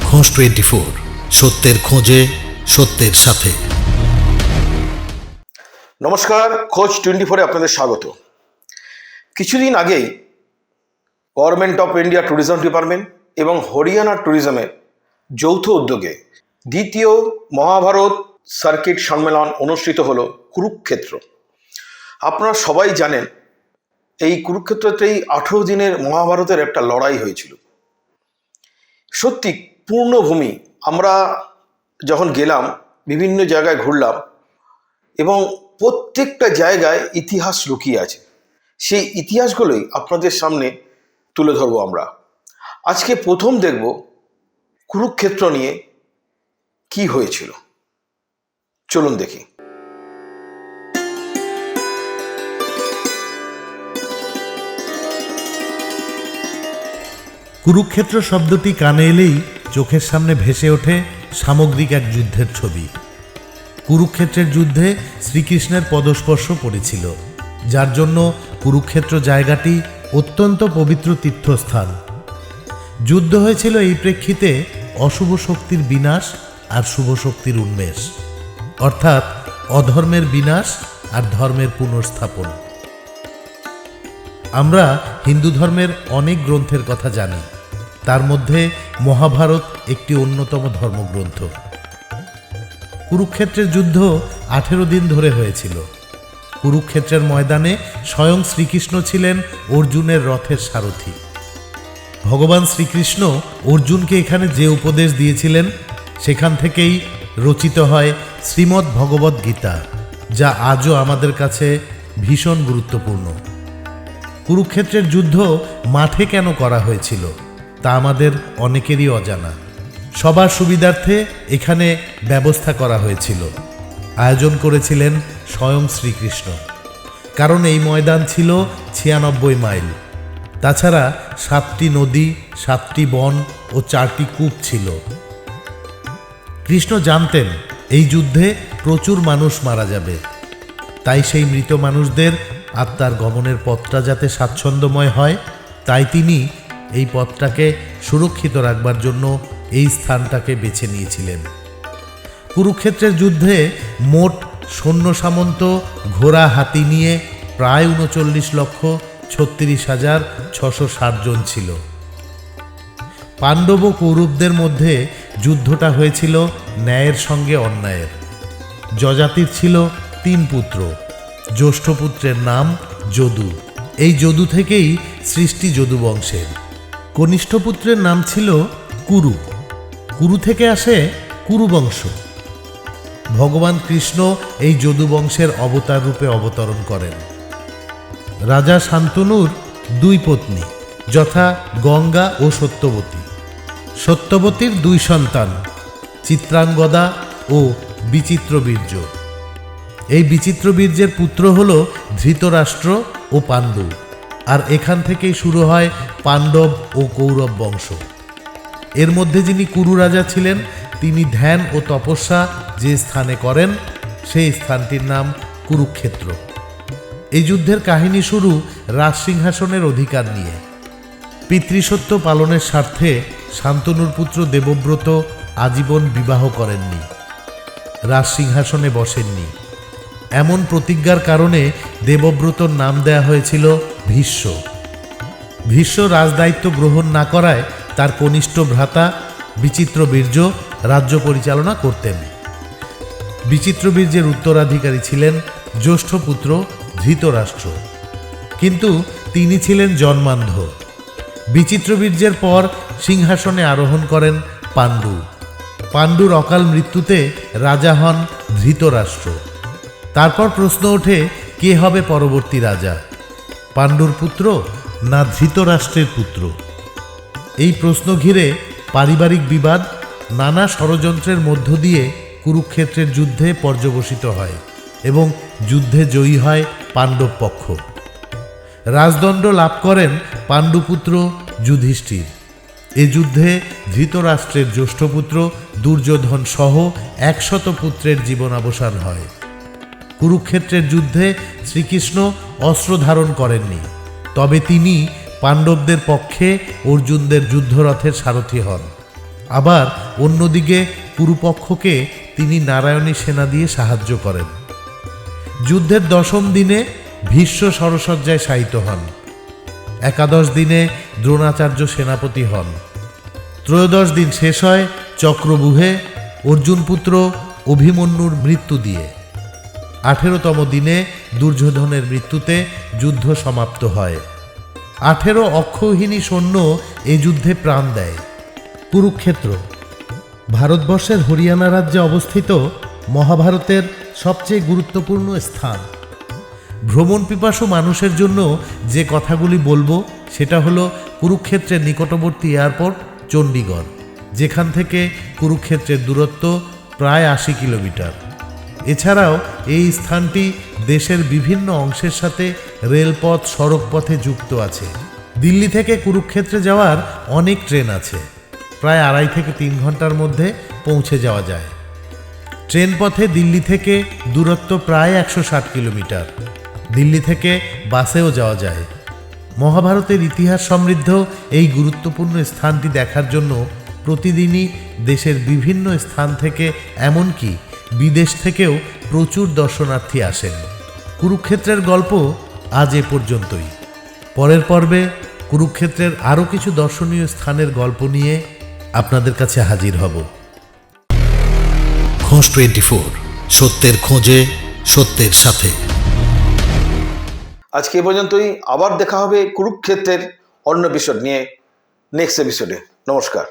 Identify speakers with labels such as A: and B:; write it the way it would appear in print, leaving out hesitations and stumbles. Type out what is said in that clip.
A: খোঁজ 24, সত্যের খোঁজে সত্যের সাথে।
B: নমস্কার, খোঁজ 24-এ আপনাদের স্বাগত। কিছুদিন আগেই government of India tourism department এবং হরিয়ানা ট্যুরিজমের যৌথ উদ্যোগে দ্বিতীয় মহাভারত সার্কিট সম্মেলন অনুষ্ঠিত হলো কুরুক্ষেত্র। আপনারা সবাই জানেন এই কুরুক্ষেত্রতেই 18 দিনের মহাভারতের একটা লড়াই হয়েছিল। সত্যি পূর্ণভূমি। আমরা যখন গেলাম বিভিন্ন জায়গায় ঘুরলাম এবং প্রত্যেকটা জায়গায় ইতিহাস লুকিয়ে আছে। সেই ইতিহাসগুলোই আপনাদের সামনে তুলে ধরবো আমরা। আজকে প্রথম দেখব কুরুক্ষেত্র নিয়ে কি হয়েছিল। চলুন দেখি।
C: কুরুক্ষেত্র শব্দটি কানে এলেই চোখের সামনে ভেসে ওঠে সামগ্রিক এক যুদ্ধের ছবি। কুরুক্ষেত্রের যুদ্ধে শ্রীকৃষ্ণের পদস্পর্শ পড়েছিল, যার জন্য কুরুক্ষেত্র জায়গাটি অত্যন্ত পবিত্র তীর্থস্থান। যুদ্ধ হয়েছিল এই প্রেক্ষিতে অশুভ শক্তির বিনাশ আর শুভ শক্তির উন্মেষ, অর্থাৎ অধর্মের বিনাশ আর ধর্মের পুনর্স্থাপন। আমরা হিন্দু ধর্মের অনেক গ্রন্থের কথা জানি, তার মধ্যে মহাভারত একটি অন্যতম ধর্মগ্রন্থ। কুরুক্ষেত্রের যুদ্ধ 18 দিন ধরে হয়েছিল। কুরুক্ষেত্রের ময়দানে স্বয়ং শ্রীকৃষ্ণ ছিলেন অর্জুনের রথের সারথি। ভগবান শ্রীকৃষ্ণ অর্জুনকে এখানে যে উপদেশ দিয়েছিলেন সেখান থেকেই রচিত হয় শ্রীমদ্ ভগবদ গীতা, যা আজও আমাদের কাছে ভীষণ গুরুত্বপূর্ণ। কুরুক্ষেত্রের যুদ্ধ মাঠে কেন করা হয়েছিল তা আমাদের অনেকেরই অজানা। সবার সুবিধার্থে এখানে ব্যবস্থা করা হয়েছিল। আয়োজন করেছিলেন স্বয়ং শ্রীকৃষ্ণ, কারণ এই ময়দান ছিল 96 মাইল। তাছাড়া 7টি নদী, 7টি বন ও 4টি কূপ ছিল। কৃষ্ণ জানতেন এই যুদ্ধে প্রচুর মানুষ মারা যাবে, তাই সেই মৃত মানুষদের আত্মার গমনের পথটা যাতে স্বাচ্ছন্দ্যময় হয়, তাই তিনি এই পথটাকে সুরক্ষিত রাখবার জন্য এই স্থানটাকে বেছে নিয়েছিলেন। কুরুক্ষেত্রের যুদ্ধে মোট সৈন্য সামন্ত ঘোড়া হাতি নিয়ে প্রায় 39,36,660 জন ছিল। পাণ্ডব ও কৌরবদের মধ্যে যুদ্ধটা হয়েছিল ন্যায়ের সঙ্গে অন্যায়ের। যজাতির ছিল 3 পুত্র। জ্যেষ্ঠ পুত্রের নাম যদু। এই যদু থেকেই সৃষ্টি যদু বংশের। কনিষ্ঠ পুত্রের নাম ছিল কুরু। কুরু থেকে আসে কুরু বংশ। ভগবান কৃষ্ণ এই যদু বংশের অবতার রূপে অবতরণ করেন। রাজা শান্তনুর 2 পত্নী, যথা গঙ্গা ও সত্যবতী। সত্যবতীর 2 সন্তান, চিত্রাঙ্গদা ও বিচিত্রবীর্য। এই বিচিত্রবীর্যের পুত্র হল ধৃতরাষ্ট্র ও পাণ্ডু, আর এখান থেকেই শুরু হয় পাণ্ডব ও কৌরব বংশ। এর মধ্যে যিনি কুরু রাজা ছিলেন, তিনি ধ্যান ও তপস্যা যে স্থানে করেন সেই স্থানটির নাম কুরুক্ষেত্র। এই যুদ্ধের কাহিনী শুরু রাজসিংহাসনের অধিকার নিয়ে। পিতৃসত্য পালনের স্বার্থে শান্তনুর পুত্র দেবব্রত আজীবন বিবাহ করেননি, রাজসিংহাসনে বসেননি। এমন প্রতিজ্ঞার কারণে দেবব্রতর নাম দেয়া হয়েছিল ভীষ্ম। ভীষ্ম রাজদায়িত্ব গ্রহণ না করায় তার কনিষ্ঠ ভ্রাতা বিচিত্রবীর্য রাজ্য পরিচালনা করতেন। বিচিত্রবীর্যের উত্তরাধিকারী ছিলেন জ্যেষ্ঠ পুত্র ধৃতরাষ্ট্র, কিন্তু তিনি ছিলেন জন্মান্ধ। বিচিত্রবীর্যের পর সিংহাসনে আরোহণ করেন পাণ্ডু। পাণ্ডুর অকাল মৃত্যুতে রাজা হন ধৃতরাষ্ট্র। তারপর প্রশ্ন ওঠে, কে হবে পরবর্তী রাজা, পাণ্ডুর পুত্র না ধৃতরাষ্ট্রের পুত্র? এই প্রশ্ন ঘিরে পারিবারিক বিবাদ নানা ষড়যন্ত্রের মধ্য দিয়ে কুরুক্ষেত্রের যুদ্ধে পর্যবসিত হয় এবং যুদ্ধে জয়ী হয় পাণ্ডব পক্ষ। রাজদণ্ড লাভ করেন পাণ্ডুপুত্র যুধিষ্ঠির। এ যুদ্ধে ধৃতরাষ্ট্রের জ্যেষ্ঠ পুত্র দুর্যোধন সহ 100 পুত্রের জীবনাবসান হয়। কুরুক্ষেত্রের যুদ্ধে শ্রীকৃষ্ণ অস্ত্র ধারণ করেননি, তবে তিনি পাণ্ডবদের পক্ষে অর্জুনদের যুদ্ধরথের সারথি হন। আবার অন্যদিকে কুরুপক্ষকে তিনি নারায়ণী সেনা দিয়ে সাহায্য করেন। যুদ্ধের 10ম দিনে ভীষ্ম সরসজ্জায় শায়িত হন। 11 দিনে দ্রোণাচার্য সেনাপতি হন। 13 দিন শেষ হয় চক্রব্যূহে অর্জুনপুত্র অভিমন্যুর মৃত্যু দিয়ে। 18তম দিনে দুর্যোধনের মৃত্যুতে যুদ্ধ সমাপ্ত হয়। 18 অক্ষৌহিনী সৈন্য এই যুদ্ধে প্রাণ দেয়। কুরুক্ষেত্র ভারতবর্ষের হরিয়ানা রাজ্যে অবস্থিত মহাভারতের সবচেয়ে গুরুত্বপূর্ণ স্থান। ভ্রমণ পিপাসু মানুষের জন্য যে কথাগুলি বলবো সেটা হলো কুরুক্ষেত্রের নিকটবর্তী এয়ারপোর্ট চণ্ডীগড়, যেখান থেকে কুরুক্ষেত্রের দূরত্ব প্রায় 80 কিলোমিটার। এছাড়াও এই স্থানটি দেশের বিভিন্ন অংশের সাথে রেলপথ সড়কপথে যুক্ত আছে। দিল্লি থেকে কুরুক্ষেত্রে যাওয়ার অনেক ট্রেন আছে, প্রায় 2.5 থেকে 3 ঘন্টার মধ্যে পৌঁছে যাওয়া যায়। ট্রেন পথে দিল্লি থেকে দূরত্ব প্রায় 160 কিলোমিটার। দিল্লি থেকে বাসেও যাওয়া যায়। মহাভারতের ইতিহাস সমৃদ্ধ এই গুরুত্বপূর্ণ স্থানটি দেখার জন্য প্রতিদিনই দেশের বিভিন্ন স্থান থেকে এমনকি বিদেশ থেকেও প্রচুর দর্শনার্থী আসেন। কুরুক্ষেত্রের গল্প আজ এ পর্যন্তই। পরের পর্বে কুরুক্ষেত্রের আরও কিছু দর্শনীয় স্থানের গল্প নিয়ে আপনাদের কাছে হাজির হব।
A: খোঁজ 24, সত্যের খোঁজে, সত্যের সাথে।
B: আজকে এ পর্যন্তই। আবার দেখা হবে কুরুক্ষেত্রের অন্য এপিসোড নিয়ে নেক্সট এপিসোডে। নমস্কার।